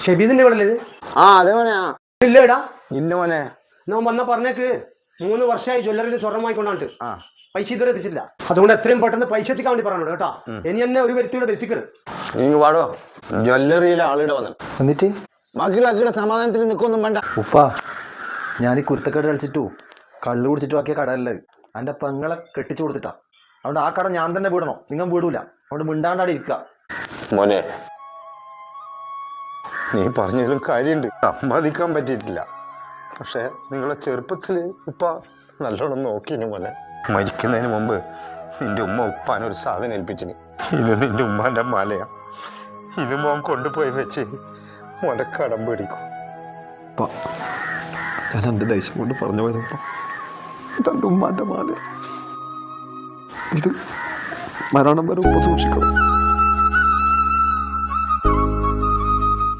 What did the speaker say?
ഷെബീദിന്റെ ഇവിടെ ഇത് അതെ മോനെ. ഇല്ലേടാ ഇല്ല മോനെ. ഞാൻ വന്ന പറഞ്ഞേക്ക് 3 വർഷമായി ജ്വല്ലറിയിൽ സ്വർണ്ണം വാങ്ങിക്കൊണ്ടാണ്ട് പൈസ ഇതുവരെ എത്തിച്ചില്ല. അതുകൊണ്ട് എത്രയും പെട്ടെന്ന് പൈസ എത്തിക്കാൻ വേണ്ടി പറഞ്ഞോളൂ കേട്ടോ. ഇനി എന്നെ ഒരു വ്യക്തിയുടെ വരുത്തിക്കരുത്. നീ പാടോ ജ്വല്ലറിയിലെ ആളുടെ വന്നു എന്നിട്ട് ബാക്കിയുള്ള ആക്കിയുടെ സമാധാനത്തിൽ നിൽക്കൊന്നും വേണ്ട. ഉപ്പ ഞാൻ ഈ കുരുത്തക്കേട് കളിച്ചിട്ടു കള്ളു കുടിച്ചിട്ടും ആക്കിയ കടയല്ലത്. എൻ്റെ പെങ്ങളെ കെട്ടിച്ചു കൊടുത്തിട്ടാ. അതുകൊണ്ട് ആ കട ഞാൻ തന്നെ വീടണം, നിങ്ങൾ വീടൂല. അതുകൊണ്ട് മിണ്ടാണ്ടാടി ഇരിക്കുക. മോനെ നീ പറഞ്ഞതിലും കാര്യമുണ്ട്, സമ്മതിക്കാൻ പറ്റിയിട്ടില്ല. പക്ഷെ നിങ്ങളെ ചെറുപ്പത്തിൽ ഉപ്പ നല്ലോണം നോക്കിനു മോനെ. മരിക്കുന്നതിന് മുമ്പ് നിന്റെ ഉമ്മ ഉപ്പാനൊരു സാധനം ഏൽപ്പിച്ചിന്. ഇത് നിന്റെ ഉമ്മാന്റെ മാലയാ. ഇത് മോൻ കൊണ്ടുപോയി വെച്ച് മോനെ കടം പിടിക്കും. ഞാൻ എൻ്റെ ദേശം കൊണ്ട് പറഞ്ഞു പോയതപ്പ എൻ്റെ ഉമ്മാൻ്റെ മാല. ഇത് മരണം വരെ ഉപ്പ സൂക്ഷിക്കണം.